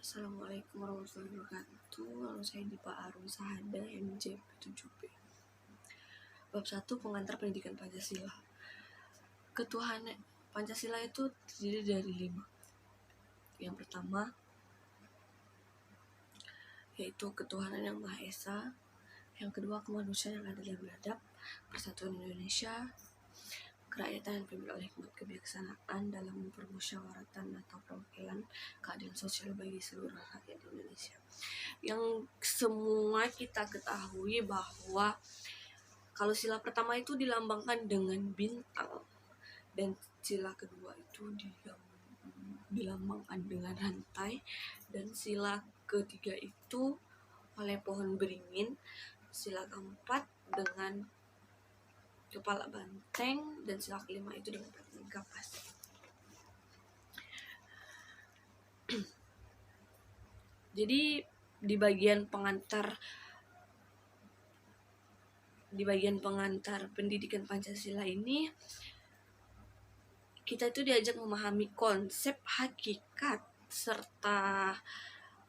Assalamualaikum warahmatullahi wabarakatuh. Nama saya Dipa Arun Sahada, MJ 7B. Bab 1, pengantar pendidikan Pancasila. Ketuhanan Pancasila itu terdiri dari 5. Yang pertama yaitu ketuhanan yang Maha Esa. Yang kedua, kemanusiaan yang adil dan beradab, persatuan Indonesia, kerakyatan yang dipimpin oleh hikmat kebijaksanaan dalam permusyawaratan atau perwakilan, keadilan sosial bagi seluruh rakyat Indonesia. Yang semua kita ketahui bahwa kalau sila pertama itu dilambangkan dengan bintang, dan sila kedua itu dilambangkan dengan rantai, dan sila ketiga itu oleh pohon beringin, sila keempat dengan kepala banteng, dan sila kelima itu dengan banteng kapas. Jadi di bagian pengantar pendidikan Pancasila ini, kita itu diajak memahami konsep, hakikat, serta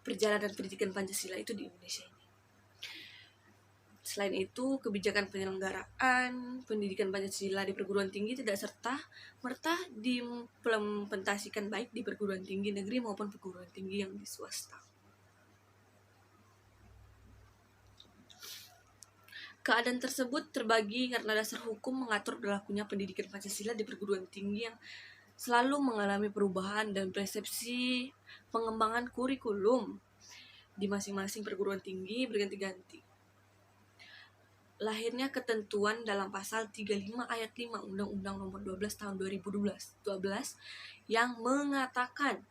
perjalanan pendidikan Pancasila itu di Indonesia ini. Selain itu, kebijakan penyelenggaraan pendidikan Pancasila di perguruan tinggi tidak serta-merta diimplementasikan baik di perguruan tinggi negeri maupun perguruan tinggi yang di swasta. Keadaan tersebut terbagi karena dasar hukum mengatur berlakunya pendidikan Pancasila di perguruan tinggi yang selalu mengalami perubahan dan persepsi pengembangan kurikulum di masing-masing perguruan tinggi berganti-ganti. Lahirnya ketentuan dalam pasal 35 ayat 5 Undang-Undang Nomor 12 Tahun 2012 yang menyatakan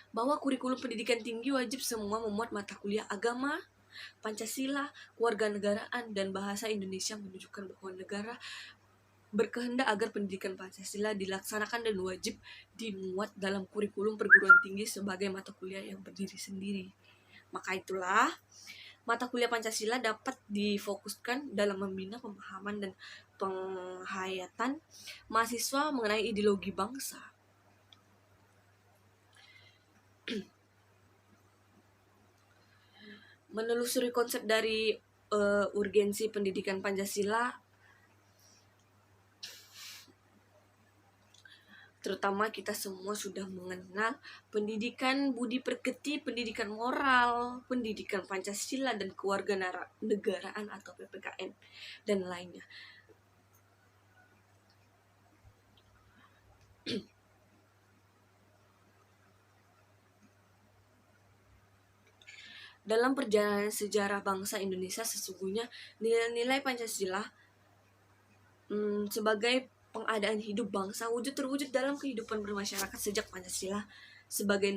bahwa kurikulum pendidikan tinggi wajib semua memuat mata kuliah agama, Pancasila, kewarganegaraan, dan bahasa Indonesia, menunjukkan bahwa negara berkehendak agar pendidikan Pancasila dilaksanakan dan wajib dimuat dalam kurikulum perguruan tinggi sebagai mata kuliah yang berdiri sendiri. Maka itulah, mata kuliah Pancasila dapat difokuskan dalam membina pemahaman dan penghayatan mahasiswa mengenai ideologi bangsa. Menelusuri konsep dari urgensi pendidikan Pancasila, terutama kita semua sudah mengenal pendidikan budi pekerti, pendidikan moral, pendidikan Pancasila, dan kewarganegaraan atau PPKN, dan lainnya. Dalam perjalanan sejarah bangsa Indonesia, sesungguhnya nilai-nilai Pancasila sebagai pengadaan hidup bangsa terwujud dalam kehidupan bermasyarakat sejak Pancasila sebagai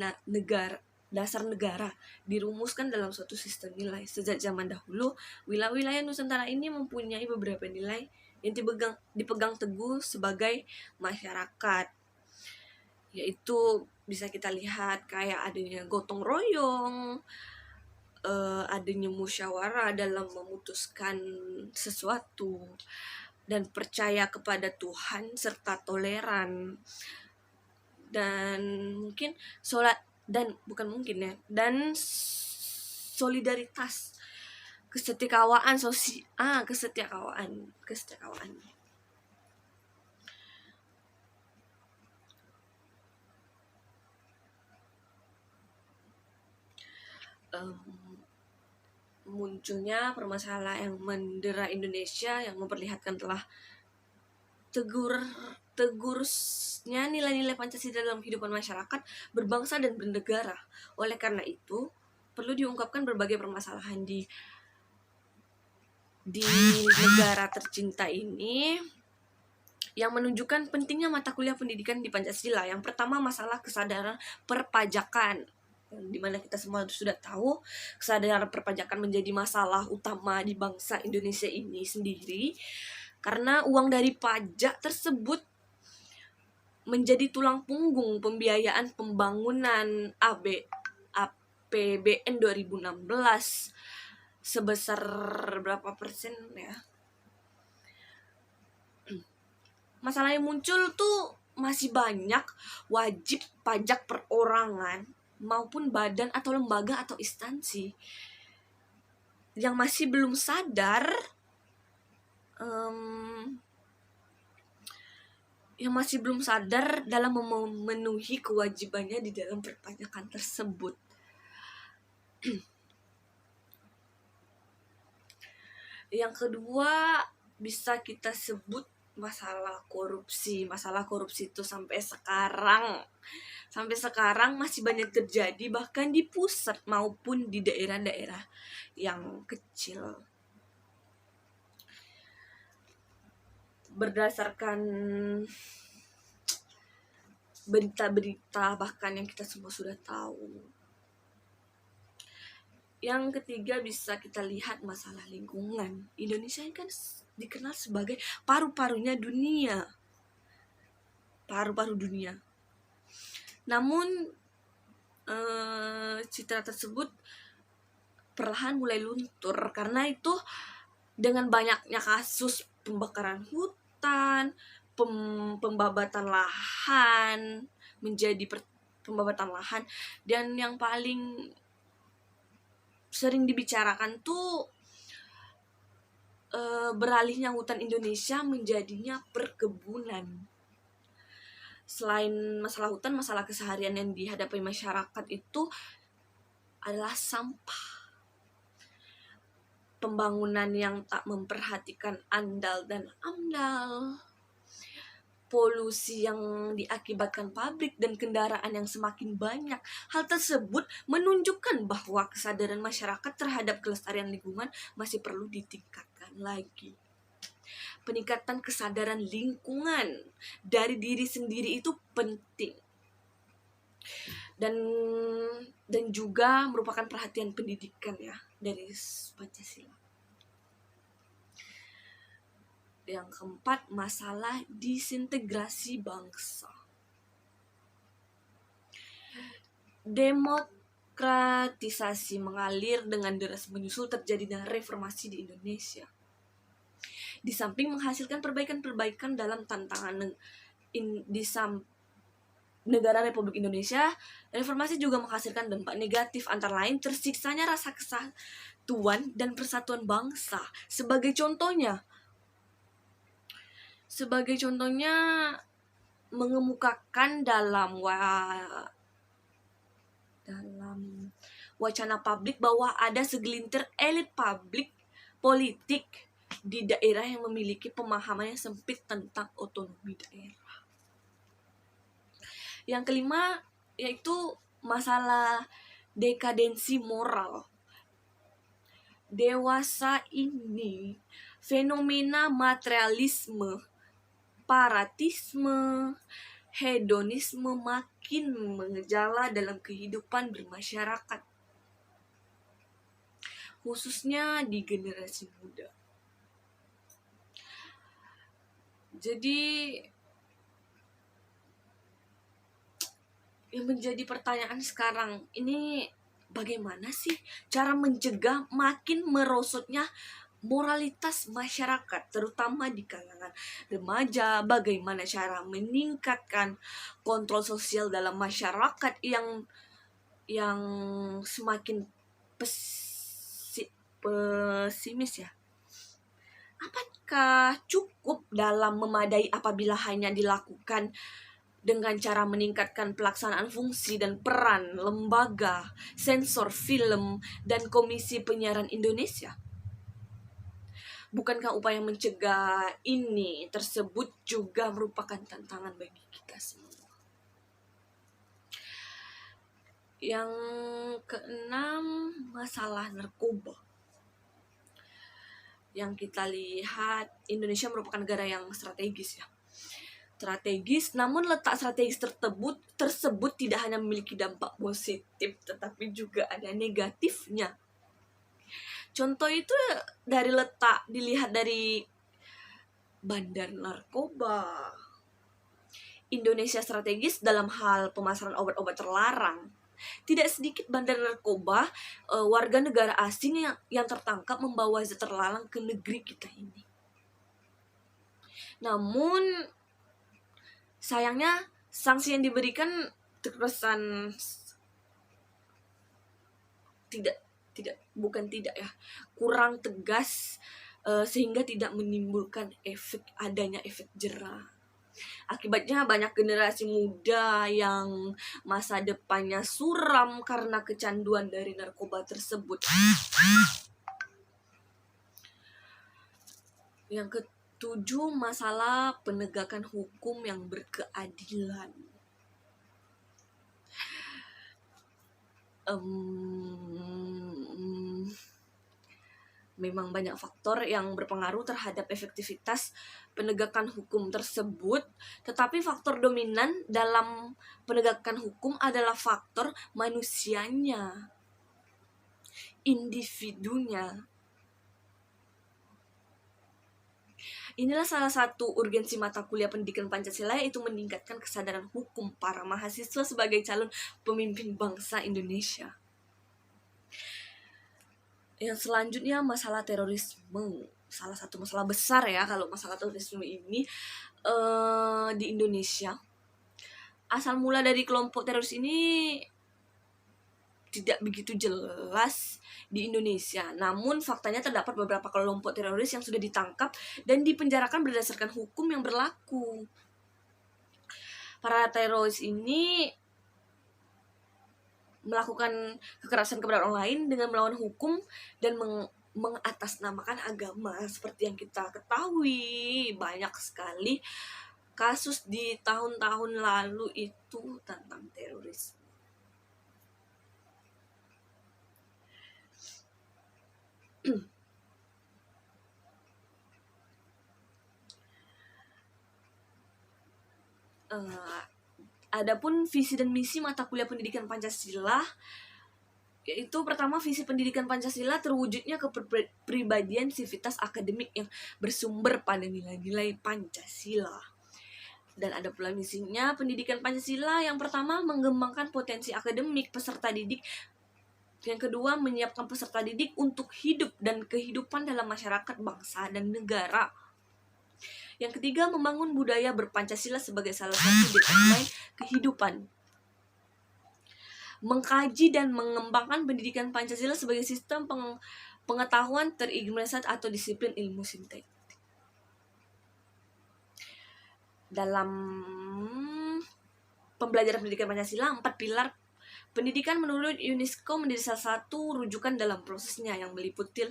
dasar negara dirumuskan dalam suatu sistem nilai. Sejak zaman dahulu, wilayah Nusantara ini mempunyai beberapa nilai yang dipegang teguh sebagai masyarakat, yaitu bisa kita lihat kayak adanya gotong royong, adanya musyawarah dalam memutuskan sesuatu, dan percaya kepada Tuhan, serta toleran, dan dan solidaritas, kesetiakawanan. Munculnya permasalahan yang mendera Indonesia yang memperlihatkan telah tegurnya nilai-nilai Pancasila dalam kehidupan masyarakat berbangsa dan bernegara. Oleh karena itu, perlu diungkapkan berbagai permasalahan di negara tercinta ini yang menunjukkan pentingnya mata kuliah pendidikan di Pancasila. Yang pertama, masalah kesadaran perpajakan, di mana kita semua sudah tahu kesadaran perpajakan menjadi masalah utama di bangsa Indonesia ini sendiri, karena uang dari pajak tersebut menjadi tulang punggung pembiayaan pembangunan APBN 2016 sebesar berapa persen ya. Masalah yang muncul tuh masih banyak wajib pajak perorangan maupun badan atau lembaga atau instansi yang masih belum sadar dalam memenuhi kewajibannya di dalam perpajakan tersebut. Yang kedua bisa kita sebut masalah korupsi. Masalah korupsi itu sampai sekarang masih banyak terjadi, bahkan di pusat maupun di daerah-daerah yang kecil. Berdasarkan berita-berita bahkan yang kita semua sudah tahu. Yang ketiga bisa kita lihat masalah lingkungan. Indonesia ini kan dikenal sebagai paru-paru dunia. Namun citra tersebut perlahan mulai luntur karena itu dengan banyaknya kasus pembakaran hutan, pembabatan lahan dan yang paling sering dibicarakan tuh beralihnya hutan Indonesia menjadinya perkebunan. Selain masalah hutan, masalah keseharian yang dihadapi masyarakat itu adalah sampah. Pembangunan yang tak memperhatikan andal dan amdal, polusi yang diakibatkan pabrik dan kendaraan yang semakin banyak. Hal tersebut menunjukkan bahwa kesadaran masyarakat terhadap kelestarian lingkungan masih perlu ditingkatkan lagi. Peningkatan kesadaran lingkungan dari diri sendiri itu penting. Dan juga merupakan perhatian pendidikan ya dari Pancasila. Yang keempat, masalah disintegrasi bangsa. Demokratisasi mengalir dengan deras menyusul terjadinya reformasi di Indonesia. Di samping menghasilkan perbaikan-perbaikan dalam tantangan negara Republik Indonesia, reformasi juga menghasilkan dampak negatif, antara lain tersiksanya rasa kesatuan dan persatuan bangsa. Sebagai contohnya mengemukakan dalam wacana publik bahwa ada segelintir elit politik di daerah yang memiliki pemahaman yang sempit tentang otonomi daerah. Yang kelima yaitu masalah dekadensi moral. Dewasa ini fenomena materialisme, paratisme, hedonisme makin mengejala dalam kehidupan bermasyarakat, khususnya di generasi muda. Jadi yang menjadi pertanyaan sekarang ini, bagaimana sih cara mencegah makin merosotnya moralitas masyarakat, terutama di kalangan remaja? Bagaimana cara meningkatkan kontrol sosial dalam masyarakat yang semakin pesimis ya? Apakah cukup dalam memadai apabila hanya dilakukan dengan cara meningkatkan pelaksanaan fungsi dan peran lembaga sensor film dan Komisi Penyiaran Indonesia? Bukankah upaya mencegah ini tersebut juga merupakan tantangan bagi kita semua? Yang keenam, masalah narkoba. Yang kita lihat, Indonesia merupakan negara yang strategis ya. Namun letak strategis tersebut tidak hanya memiliki dampak positif, tetapi juga ada negatifnya. Contoh itu dilihat dari bandar narkoba. Indonesia strategis dalam hal pemasaran obat-obat terlarang. Tidak sedikit bandar narkoba warga negara asing yang tertangkap membawa zat terlarang ke negeri kita ini. Namun Sayangnya sanksi yang diberikan terkesan kurang tegas, sehingga tidak menimbulkan adanya efek jera. Akibatnya banyak generasi muda yang masa depannya suram karena kecanduan dari narkoba tersebut. Yang ketujuh, masalah penegakan hukum yang berkeadilan. Memang banyak faktor yang berpengaruh terhadap efektivitas penegakan hukum tersebut, tetapi faktor dominan dalam penegakan hukum adalah faktor manusianya, individunya. Inilah salah satu urgensi mata kuliah pendidikan Pancasila, yaitu meningkatkan kesadaran hukum para mahasiswa sebagai calon pemimpin bangsa Indonesia. Yang selanjutnya, masalah terorisme. Salah satu masalah besar ya kalau masalah terorisme ini di Indonesia. Asal mula dari kelompok teroris ini tidak begitu jelas di Indonesia. Namun faktanya terdapat beberapa kelompok teroris yang sudah ditangkap dan dipenjarakan berdasarkan hukum yang berlaku. Para teroris ini melakukan kekerasan kepada orang lain dengan melawan hukum dan mengatasnamakan agama. Seperti yang kita ketahui, banyak sekali kasus di tahun-tahun lalu itu tentang teroris. Adapun visi dan misi mata kuliah pendidikan Pancasila, yaitu pertama, visi pendidikan Pancasila terwujudnya kepribadian sivitas akademik yang bersumber pada nilai-nilai Pancasila. Dan ada pula misinya pendidikan Pancasila, yang pertama mengembangkan potensi akademik peserta didik, yang kedua menyiapkan peserta didik untuk hidup dan kehidupan dalam masyarakat, bangsa, dan negara. Yang ketiga, membangun budaya berpancasila sebagai salah satu desain kehidupan. Mengkaji dan mengembangkan pendidikan Pancasila sebagai sistem pengetahuan terintegrasi atau disiplin ilmu sintetik. Dalam pembelajaran pendidikan Pancasila, 4 pilar pendidikan menurut UNESCO menjadi salah satu rujukan dalam prosesnya, yang meliputi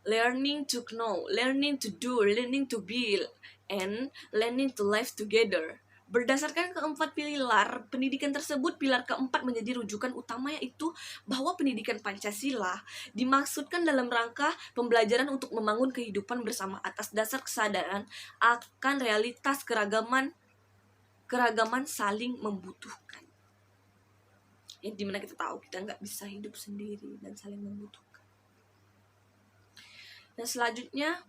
learning to know, learning to do, learning to be, and learning to live together. Berdasarkan keempat pilar pendidikan tersebut, pilar keempat menjadi rujukan utama, yaitu bahwa pendidikan Pancasila dimaksudkan dalam rangka pembelajaran untuk membangun kehidupan bersama atas dasar kesadaran akan realitas keragaman saling membutuhkan. Yang dimana kita tahu kita nggak bisa hidup sendiri dan saling membutuhkan. Dan selanjutnya,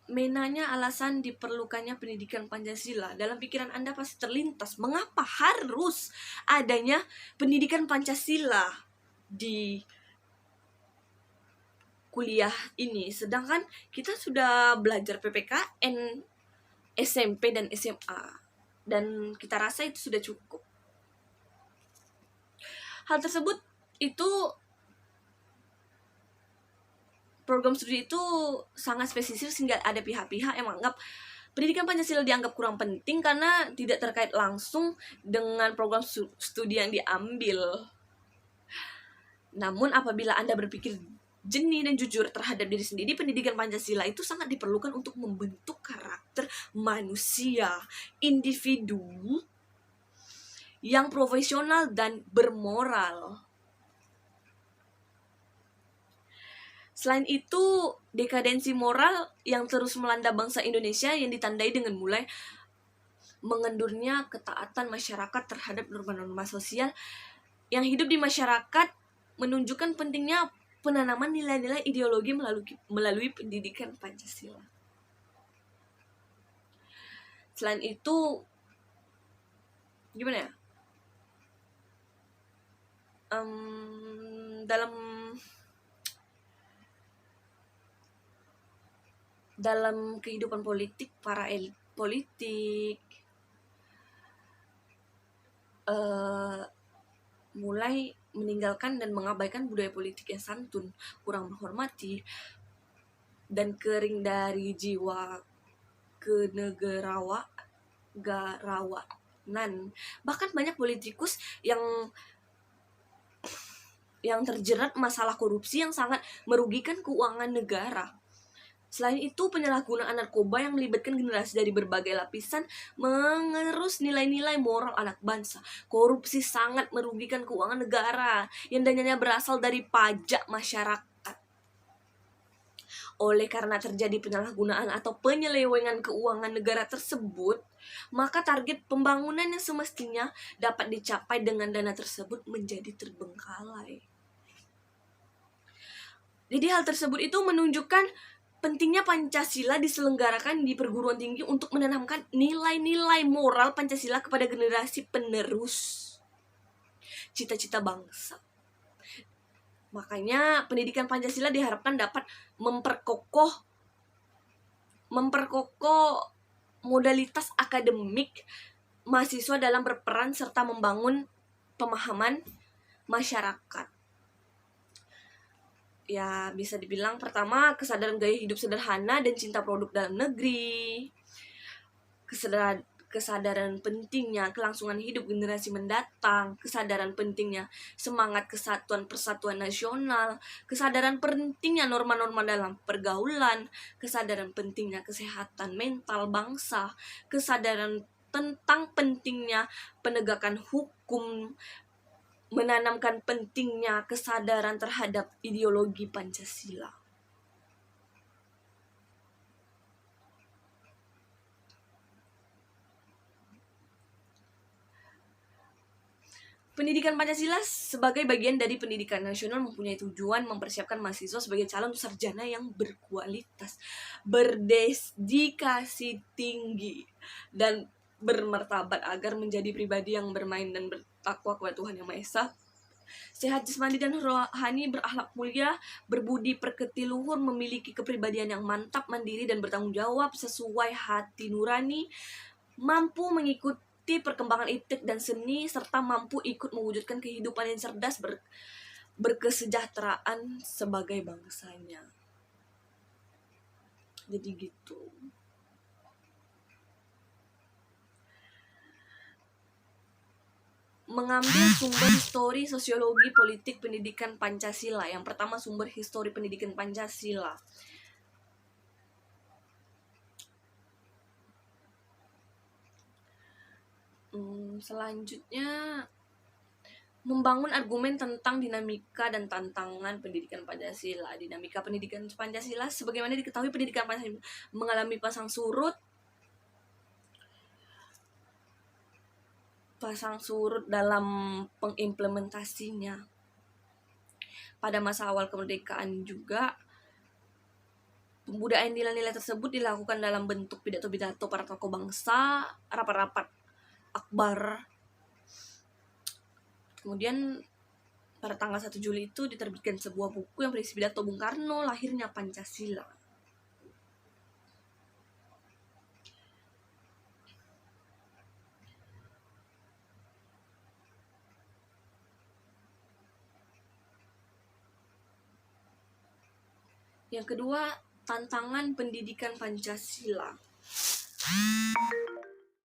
menanya alasan diperlukannya pendidikan Pancasila. Dalam pikiran Anda pasti terlintas, mengapa harus adanya pendidikan Pancasila di kuliah ini, sedangkan kita sudah belajar PPKN, SMP dan SMA, dan kita rasa itu sudah cukup. Hal tersebut itu, program studi itu sangat spesifik sehingga ada pihak-pihak yang menganggap pendidikan Pancasila dianggap kurang penting karena tidak terkait langsung dengan program studi yang diambil. Namun apabila Anda berpikir jernih dan jujur terhadap diri sendiri, pendidikan Pancasila itu sangat diperlukan untuk membentuk karakter manusia, individu yang profesional dan bermoral. Selain itu, dekadensi moral yang terus melanda bangsa Indonesia yang ditandai dengan mulai mengendurnya ketaatan masyarakat terhadap norma-norma sosial yang hidup di masyarakat menunjukkan pentingnya penanaman nilai-nilai ideologi melalui pendidikan Pancasila. Selain itu, gimana ya? Dalam kehidupan politik, para politik, mulai meninggalkan dan mengabaikan budaya politik yang santun, kurang menghormati, dan kering dari jiwa kenegarawanan. Bahkan banyak politikus yang terjerat masalah korupsi yang sangat merugikan keuangan negara. Selain itu, penyalahgunaan narkoba yang melibatkan generasi dari berbagai lapisan mengerus nilai-nilai moral anak bangsa. Korupsi sangat merugikan keuangan negara yang dananya berasal dari pajak masyarakat. Oleh karena terjadi penyalahgunaan atau penyelewengan keuangan negara tersebut, maka target pembangunan yang semestinya dapat dicapai dengan dana tersebut menjadi terbengkalai. Jadi hal tersebut itu menunjukkan pentingnya Pancasila diselenggarakan di perguruan tinggi untuk menanamkan nilai-nilai moral Pancasila kepada generasi penerus cita-cita bangsa. Makanya pendidikan Pancasila diharapkan dapat memperkokoh modalitas akademik mahasiswa dalam berperan serta membangun pemahaman masyarakat. Ya, bisa dibilang pertama, kesadaran gaya hidup sederhana dan cinta produk dalam negeri. Kesadaran pentingnya kelangsungan hidup generasi mendatang, kesadaran pentingnya semangat kesatuan persatuan nasional, kesadaran pentingnya norma-norma dalam pergaulan, kesadaran pentingnya kesehatan mental bangsa, kesadaran tentang pentingnya penegakan hukum, menanamkan pentingnya kesadaran terhadap ideologi Pancasila. Pendidikan Pancasila sebagai bagian dari pendidikan nasional mempunyai tujuan mempersiapkan mahasiswa sebagai calon sarjana yang berkualitas, berdedikasi tinggi, dan bermartabat agar menjadi pribadi yang bermain dan bertakwa kepada Tuhan Yang Maha Esa, sehat jasmani dan rohani, berakhlak mulia, berbudi pekerti luhur, memiliki kepribadian yang mantap, mandiri dan bertanggung jawab sesuai hati nurani, mampu mengikuti perkembangan iptek dan seni, serta mampu ikut mewujudkan kehidupan yang cerdas, berkesejahteraan sebagai bangsanya. Jadi gitu. Mengambil sumber histori, sosiologi, politik, pendidikan Pancasila. Yang pertama, sumber histori pendidikan Pancasila. Selanjutnya, membangun argumen tentang dinamika dan tantangan pendidikan Pancasila. Dinamika pendidikan Pancasila, sebagaimana diketahui pendidikan Pancasila mengalami pasang surut dalam pengimplementasinya. Pada masa awal kemerdekaan juga, pembudayaan nilai-nilai tersebut dilakukan dalam bentuk pidato-pidato para tokoh bangsa, rapat-rapat akbar. Kemudian pada tanggal 1 Juli itu diterbitkan sebuah buku yang berisi pidato Bung Karno, lahirnya Pancasila. Yang kedua, tantangan pendidikan Pancasila.